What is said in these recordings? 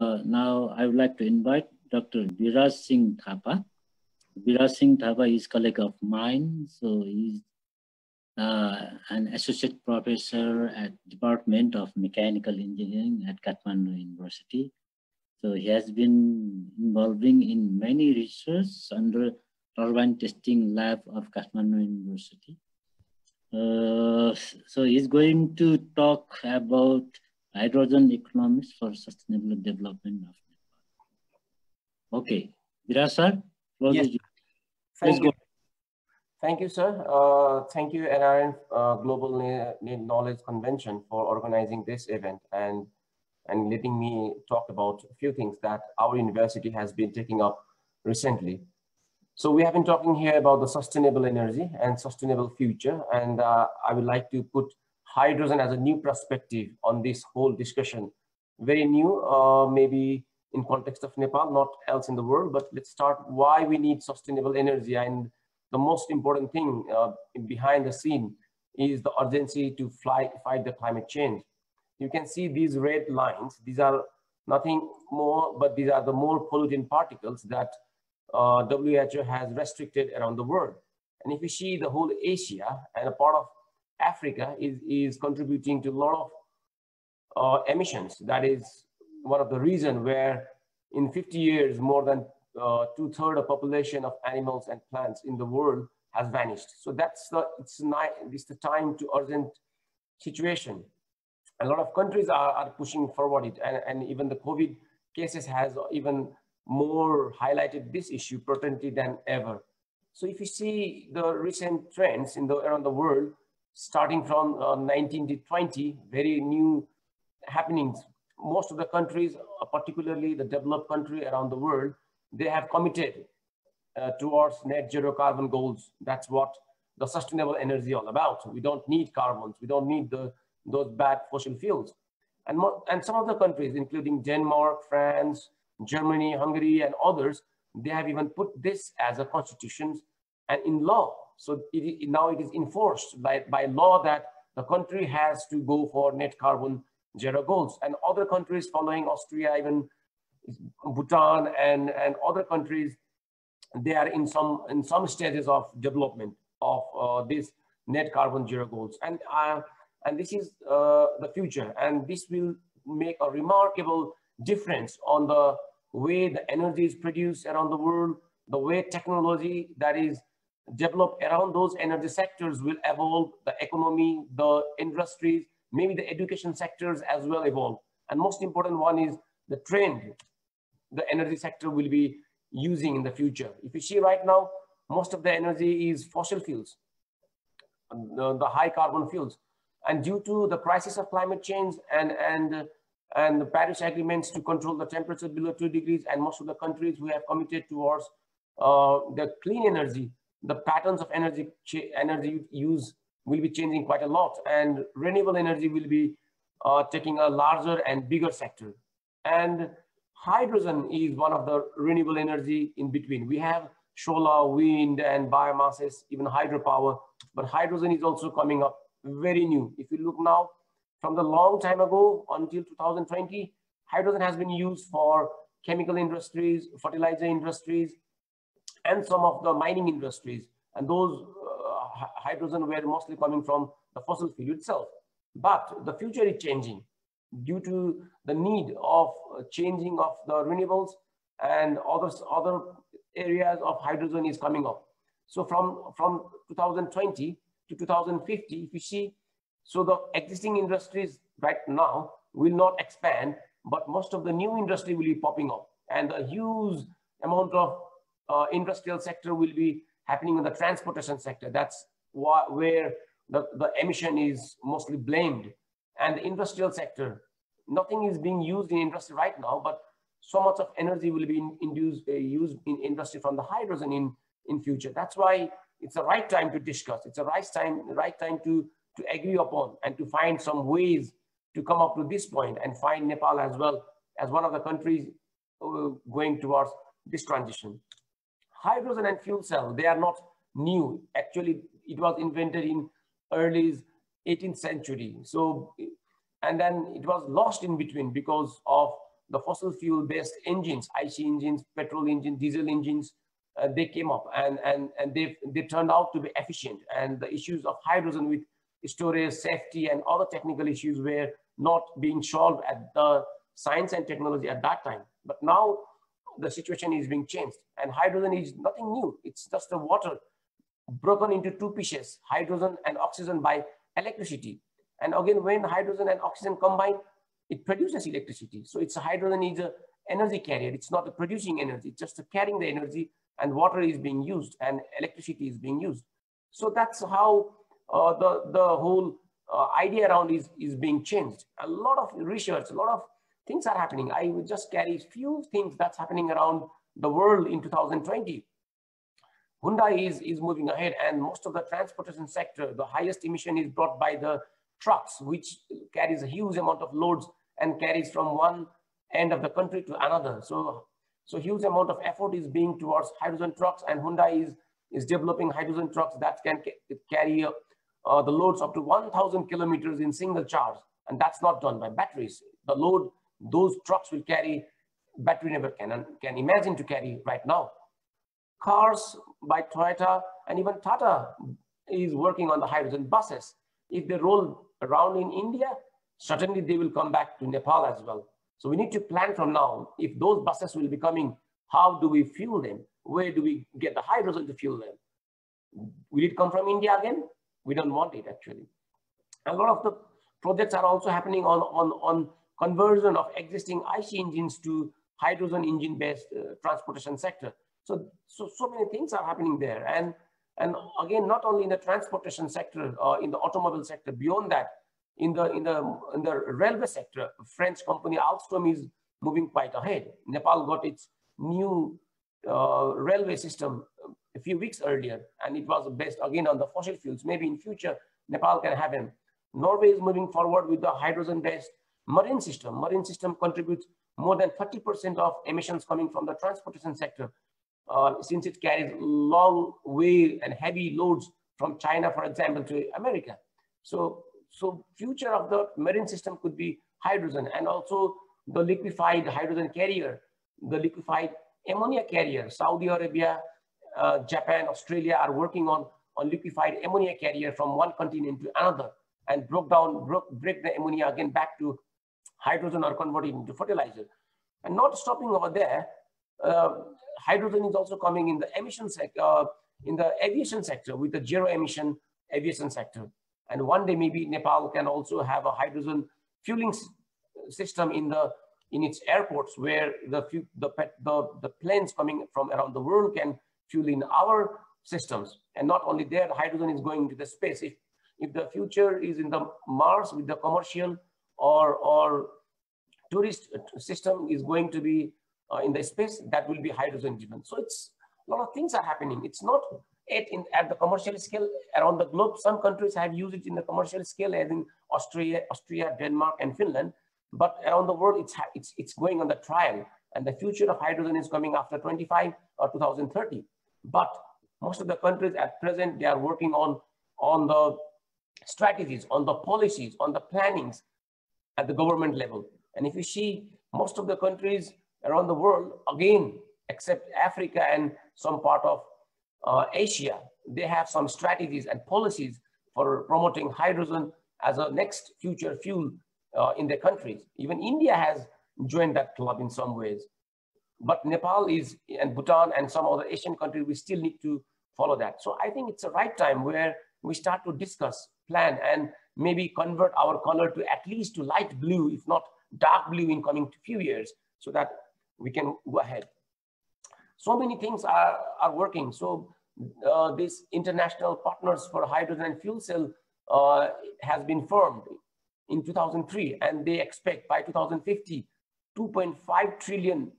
Now I would like to invite Dr. Biraj Singh Thapa. Biraj Singh Thapa is colleague of mine, so he's an associate professor at Department of Mechanical Engineering at Kathmandu University. So he has been involving in many research under turbine testing lab of Kathmandu University. So he's going to talk about hydrogen economics for sustainable development of Nepal. Okay, Biraj sir, yes. Thank you. Thank you, sir. Thank you, NRN Global Knowledge Convention, for organizing this event and letting me talk about a few things that our university has been taking up recently. So we have been talking here about the sustainable energy and sustainable future, and I would like to put hydrogen as a new perspective on this whole discussion. Very new, maybe in context of Nepal, not else in the world, but let's start why we need sustainable energy. And the most important thing behind the scene is the urgency to fight the climate change. You can see these red lines. These are nothing more, but these are the more pollutant particles that WHO has restricted around the world. And if you see the whole Asia and a part of Africa is contributing to a lot of emissions. That is one of the reasons where in 50 years, more than 2/3 of population of animals and plants in the world has vanished. So it's the time to urgent situation. A lot of countries are pushing forward it, and even the COVID cases has even more highlighted this issue potently than ever. So if you see the recent trends around the world, starting from 19 to 20, very new happenings. Most of the countries, particularly the developed country around the world, they have committed towards net zero carbon goals. That's what the sustainable energy is all about. We don't need carbons. We don't need those bad fossil fuels. And some of the countries, including Denmark, France, Germany, Hungary, and others, they have even put this as a constitution and in law. So now it is enforced by law that the country has to go for net carbon zero goals. And other countries following Austria, even Bhutan and other countries, they are in some stages of development of this net carbon zero goals. And this is the future. And this will make a remarkable difference on the way the energy is produced around the world, the way technology that is developed around those energy sectors will evolve, the economy, the industries, maybe the education sectors as well evolve. And most important one is the trend the energy sector will be using in the future. If you see right now, most of the energy is fossil fuels, the high carbon fuels. And due to the crisis of climate change and the Paris agreements to control the temperature below 2 degrees, and most of the countries who have committed towards the clean energy, the patterns of energy use will be changing quite a lot, and renewable energy will be taking a larger and bigger sector. And hydrogen is one of the renewable energy in between. We have solar, wind, and biomasses, even hydropower, but hydrogen is also coming up very new. If you look now, from the long time ago until 2020, hydrogen has been used for chemical industries, fertilizer industries, and some of the mining industries. And those hydrogen were mostly coming from the fossil fuel itself. But the future is changing due to the need of changing of the renewables, and other areas of hydrogen is coming up. So from 2020 to 2050, if you see, so the existing industries right now will not expand, but most of the new industry will be popping up, and a huge amount of industrial sector will be happening in the transportation sector. That's where the emission is mostly blamed. And the industrial sector, nothing is being used in industry right now, but so much of energy will be used in industry from the hydrogen in future. That's why it's the right time to discuss. It's the right time to agree upon and to find some ways to come up to this point and find Nepal as well as one of the countries going towards this transition. Hydrogen and fuel cell, they are not new. Actually, it was invented in early 18th century. So, and then it was lost in between because of the fossil fuel based engines, IC engines, petrol engines, diesel engines, they came up and they turned out to be efficient. And the issues of hydrogen with storage, safety, and other technical issues were not being solved at the science and technology at that time. But now the situation is being changed, and hydrogen is nothing new. It's just a water broken into two pieces, hydrogen and oxygen, by electricity. And again, when hydrogen and oxygen combine, it produces electricity. So it's a hydrogen is an energy carrier. It's not a producing energy, it's just carrying the energy, and water is being used and electricity is being used. So that's how the whole idea around is being changed. A lot of research, a lot of things are happening. I will just carry few things that's happening around the world in 2020. Hyundai is moving ahead, and most of the transportation sector, the highest emission is brought by the trucks, which carries a huge amount of loads and carries from one end of the country to another. So huge amount of effort is being towards hydrogen trucks, and Hyundai is developing hydrogen trucks that can carry the loads up to 1,000 kilometers in single charge. And that's not done by batteries. The load those trucks will carry, battery never can imagine to carry right now. Cars by Toyota and even Tata is working on the hydrogen buses. If they roll around in India, certainly they will come back to Nepal as well. So we need to plan from now. If those buses will be coming, how do we fuel them? Where do we get the hydrogen to fuel them? Will it come from India again? We don't want it, actually. A lot of the projects are also happening on conversion of existing IC engines to hydrogen engine-based transportation sector. So many things are happening there. And again, not only in the transportation sector, in the automobile sector, beyond that, in the railway sector, French company Alstom is moving quite ahead. Nepal got its new railway system a few weeks earlier, and it was based again on the fossil fuels. Maybe in future, Nepal can have them. Norway is moving forward with the hydrogen-based marine system. Marine system contributes more than 30% of emissions coming from the transportation sector, since it carries long way and heavy loads from China, for example, to America. So future of the marine system could be hydrogen, and also the liquefied hydrogen carrier, the liquefied ammonia carrier. Saudi Arabia, Japan, Australia are working on liquefied ammonia carrier from one continent to another, and break the ammonia again back to hydrogen or convert it into fertilizer. And not stopping over there, hydrogen is also coming in the emission sector, in the aviation sector, with the zero emission aviation sector. And one day maybe Nepal can also have a hydrogen fueling system in its airports, where the planes coming from around the world can fuel in our systems. And not only there, hydrogen is going to the space. If the future is in the Mars with the commercial or tourist system is going to be in the space, that will be hydrogen driven. So it's a lot of things are happening. It's not at the commercial scale around the globe. Some countries have used it in the commercial scale, as in Austria, Denmark, and Finland. But around the world, it's going on the trial. And the future of hydrogen is coming after 2025 or 2030. But most of the countries at present, they are working on the strategies, on the policies, on the plannings at the government level. And if you see, most of the countries around the world, again, except Africa and some part of Asia, they have some strategies and policies for promoting hydrogen as a next future fuel in their countries. Even India has joined that club in some ways. But Nepal and Bhutan and some other Asian countries, we still need to follow that. So I think it's the right time where we start to discuss, plan, and maybe convert our color to at least to light blue, if not dark blue, in coming few years, so that we can go ahead. So many things are working. So this international partners for hydrogen and fuel cell has been formed in 2003, and they expect by 2050, $2.5 trillion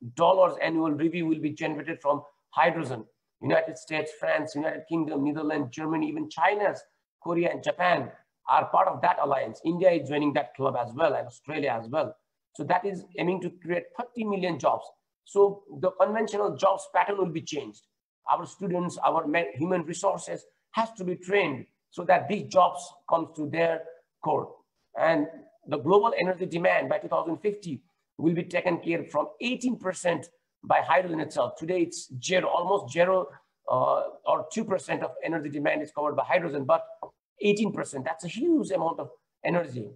annual revenue will be generated from hydrogen. United States, France, United Kingdom, Netherlands, Germany, even China, Korea, and Japan are part of that alliance. India is joining that club as well, and Australia as well. So that is aiming to create 30 million jobs. So the conventional jobs pattern will be changed. Our students, our human resources has to be trained so that these jobs come to their core. And the global energy demand by 2050 will be taken care from 18% by hydrogen itself. Today it's zero, almost zero, or 2% of energy demand is covered by hydrogen, but 18%, that's a huge amount of energy.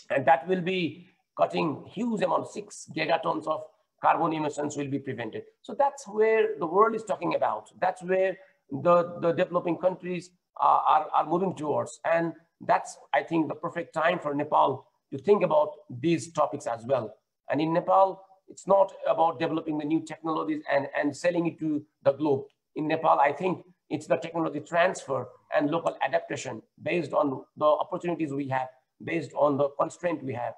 And that will be cutting huge amount, 6 gigatons of carbon emissions will be prevented. So that's where the world is talking about. That's where the developing countries are moving towards. And that's, I think, the perfect time for Nepal to think about these topics as well. And in Nepal, it's not about developing the new technologies and selling it to the globe. In Nepal, I think it's the technology transfer and local adaptation based on the opportunities we have, based on the constraint we have.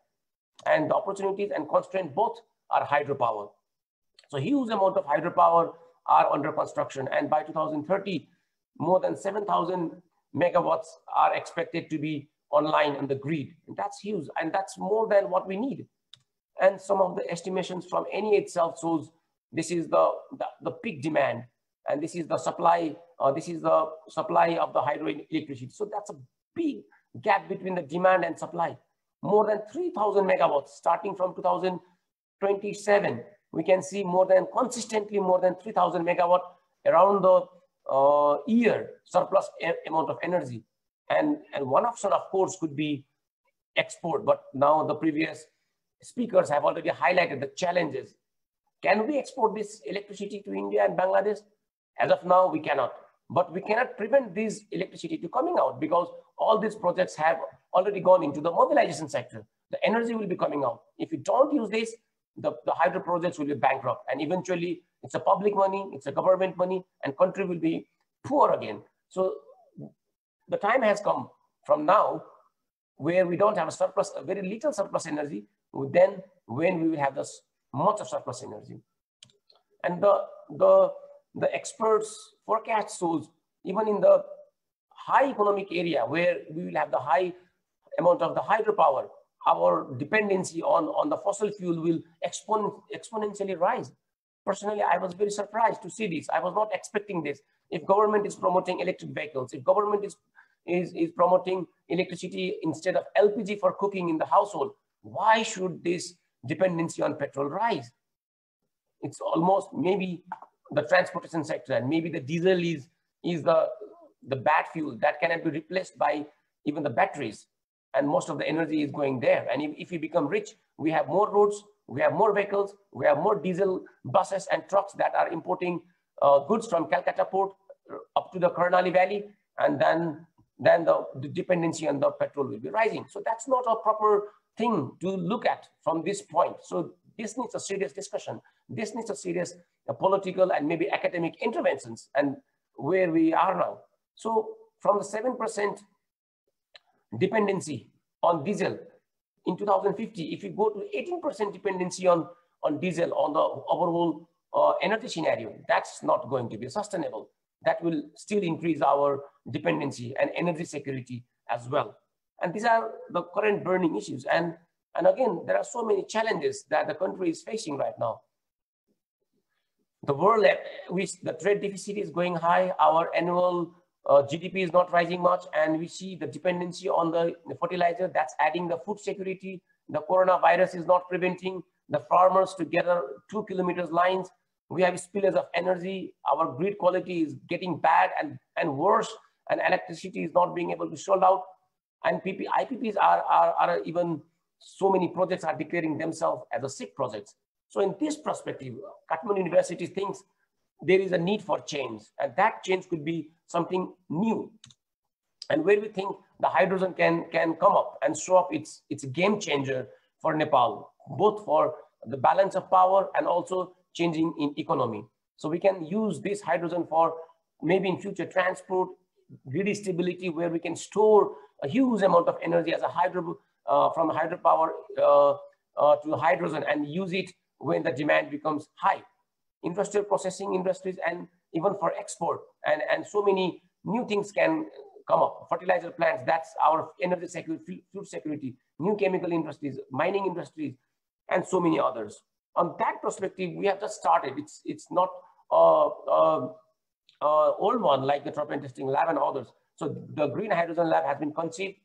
And the opportunities and constraint both are hydropower. So huge amount of hydropower are under construction. And by 2030, more than 7,000 megawatts are expected to be online on the grid. And that's huge. And that's more than what we need. And some of the estimations from NE itself shows this is the peak demand. And this is the supply, of the hydroelectricity. So that's a big gap between the demand and supply. More than 3,000 megawatts starting from 2027. We can see consistently more than 3,000 megawatt around the year surplus amount of energy. And one option, of course, could be export. But now the previous speakers have already highlighted the challenges. Can we export this electricity to India and Bangladesh? As of now, we cannot. But we cannot prevent this electricity to coming out because all these projects have already gone into the mobilization sector. The energy will be coming out. If we don't use this, the hydro projects will be bankrupt. And eventually, it's a public money, it's a government money, and country will be poor again. So the time has come from now where we don't have a surplus, a very little surplus energy, then when we will have this much of surplus energy. And the experts forecast shows even in the high economic area where we will have the high amount of the hydropower, our dependency on the fossil fuel will exponentially rise. Personally, I was very surprised to see this. I was not expecting this. If government is promoting electric vehicles, if government is promoting electricity instead of LPG for cooking in the household, why should this dependency on petrol rise? It's almost maybe the transportation sector and maybe the diesel is the bad fuel that cannot be replaced by even the batteries. And most of the energy is going there. And if we become rich, we have more roads, we have more vehicles, we have more diesel buses and trucks that are importing goods from Calcutta port up to the Karnali Valley. And then the dependency on the petrol will be rising. So that's not a proper thing to look at from this point. So this needs a serious discussion. This needs a serious political and maybe academic interventions and where we are now. So from the 7% dependency on diesel in 2050, if we go to 18% dependency on diesel on the overall energy scenario, that's not going to be sustainable. That will still increase our dependency and energy security as well. And these are the current burning issues. And again, there are so many challenges that the country is facing right now. The world, the trade deficit is going high. Our annual GDP is not rising much. And we see the dependency on the fertilizer that's adding the food security. The coronavirus is not preventing the farmers to gather 2 kilometers lines. We have spillage of energy. Our grid quality is getting bad and worse. And electricity is not being able to sold out. And IPPs are even, so many projects are declaring themselves as a sick projects. So in this perspective, Kathmandu University thinks there is a need for change, and that change could be something new. And where we think the hydrogen can come up and show up, it's a game changer for Nepal, both for the balance of power and also changing in economy. So we can use this hydrogen for maybe in future transport, grid stability, where we can store a huge amount of energy as a from hydropower to hydrogen and use it when the demand becomes high. Industrial processing industries and even for export and so many new things can come up. Fertilizer plants, that's our energy security, food security, new chemical industries, mining industries, and so many others. On that perspective, we have just started. It's not old one like the Tropical Testing Lab and others. So the Green Hydrogen Lab has been conceived,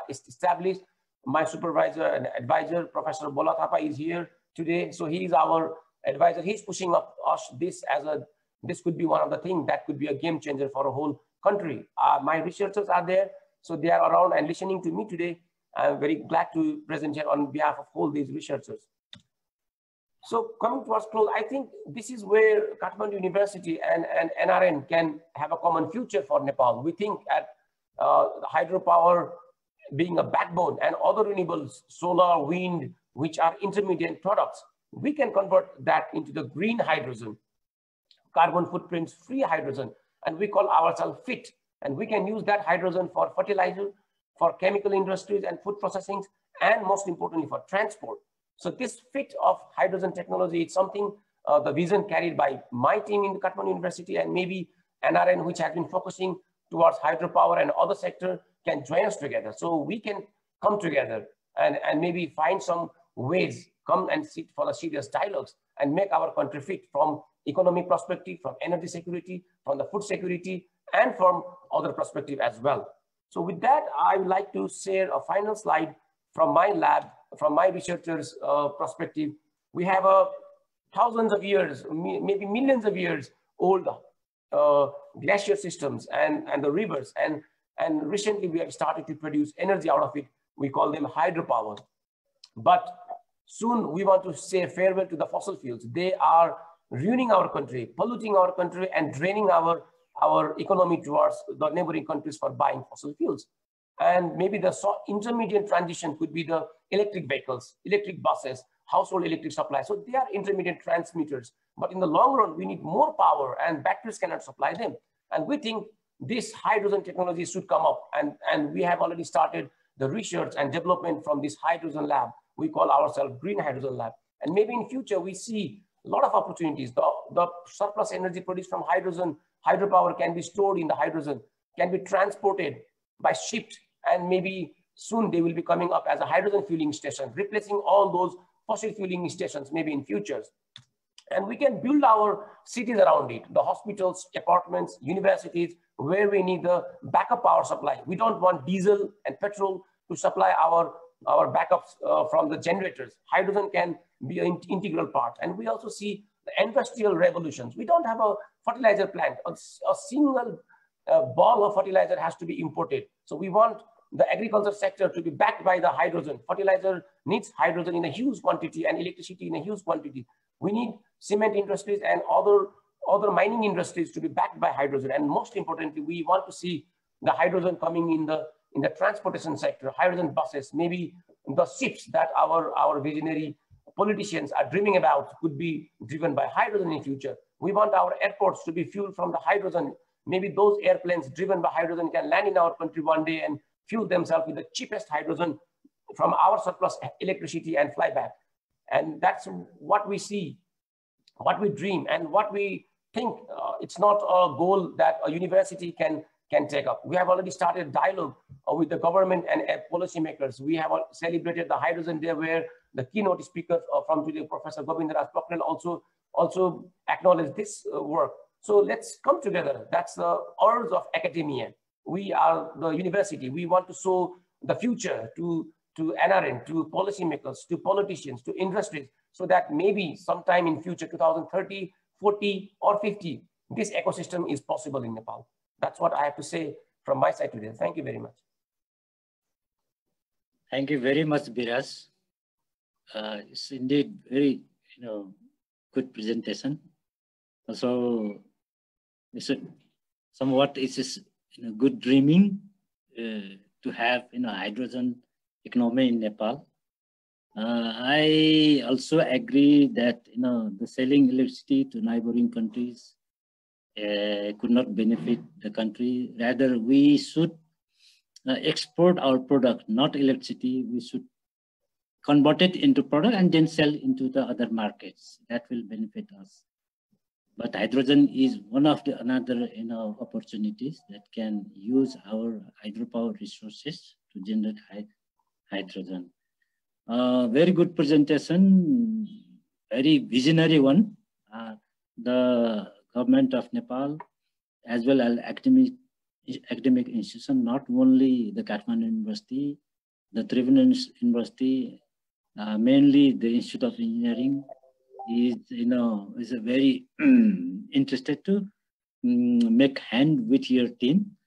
it's established. My supervisor and advisor, Professor Bola Thapa, is here. today. So he is our advisor. He's pushing up us this as a, this could be one of the things that could be a game changer for a whole country. My researchers are there, so they are around and listening to me today. I'm very glad to present here on behalf of all these researchers. So coming towards close, I think this is where Kathmandu University and NRN can have a common future for Nepal. We think at hydropower being a backbone and other renewables, solar, wind, which are intermediate products, we can convert that into the green hydrogen, carbon footprints free hydrogen, and we call ourselves FIT. And we can use that hydrogen for fertilizer, for chemical industries and food processing, and most importantly for transport. So this FIT of hydrogen technology is something, the vision carried by my team in the Kathmandu University, and maybe NRN, which has been focusing towards hydropower and other sector, can join us together. So we can come together and maybe find some ways, come and sit for the serious dialogues and make our country fit from economic perspective, from energy security, from the food security, and from other perspective as well. So with that, I would like to share a final slide from my lab, from my researchers' perspective. We have thousands of years, maybe millions of years old glacier systems and the rivers. And recently we have started to produce energy out of it. We call them hydropower. But soon we want to say farewell to the fossil fuels. They are ruining our country, polluting our country, and draining our economy towards the neighboring countries for buying fossil fuels. And maybe the intermediate transition could be the electric vehicles, electric buses, household electric supply. So they are intermediate transmitters. But in the long run, we need more power, and batteries cannot supply them. And we think this hydrogen technology should come up. And we have already started the research and development from this hydrogen lab. We call ourselves Green Hydrogen Lab. And maybe in future, we see a lot of opportunities. The surplus energy produced from hydrogen, hydropower can be stored in the hydrogen, can be transported by ships, and maybe soon they will be coming up as a hydrogen fueling station, replacing all those fossil fueling stations maybe in futures. And we can build our cities around it, the hospitals, apartments, universities, where we need the backup power supply. We don't want diesel and petrol to supply our backups from the generators. Hydrogen can be an integral part. And we also see the industrial revolutions. We don't have a fertilizer plant. A single ball of fertilizer has to be imported. So we want the agriculture sector to be backed by the hydrogen. Fertilizer needs hydrogen in a huge quantity and electricity in a huge quantity. We need cement industries and other mining industries to be backed by hydrogen. And most importantly, we want to see the hydrogen coming in the transportation sector, hydrogen buses, maybe the ships that our visionary politicians are dreaming about could be driven by hydrogen in future. We want our airports to be fueled from the hydrogen. Maybe those airplanes driven by hydrogen can land in our country one day and fuel themselves with the cheapest hydrogen from our surplus electricity and fly back. And that's what we see, what we dream, and what we think. It's not a goal that a university can take up. We have already started dialogue with the government and policymakers. We have celebrated the Hydrogen Day, where the keynote speaker from today, Professor Govindaraj Pokrel, also acknowledged this work. So let's come together. That's the urge of academia. We are the university. We want to show the future to NRN, to policymakers, to politicians, to industries, so that maybe sometime in future, 2030, 40, or 50, this ecosystem is possible in Nepal. That's what I have to say from my side today. Thank you very much. Thank you very much, Biraj. It's indeed very good presentation. So it's somewhat good dreaming to have hydrogen economy in Nepal. I also agree that the selling electricity to neighboring countries could not benefit the country. Rather, we should export our product, not electricity. We should convert it into product and then sell into the other markets. That will benefit us. But hydrogen is one of the another opportunities that can use our hydropower resources to generate hydrogen. Very good presentation, very visionary one. The government of Nepal, as well as academic institution, not only the Kathmandu University, the Tribhuvan University, mainly the Institute of Engineering is, is a very interested to make hand with your team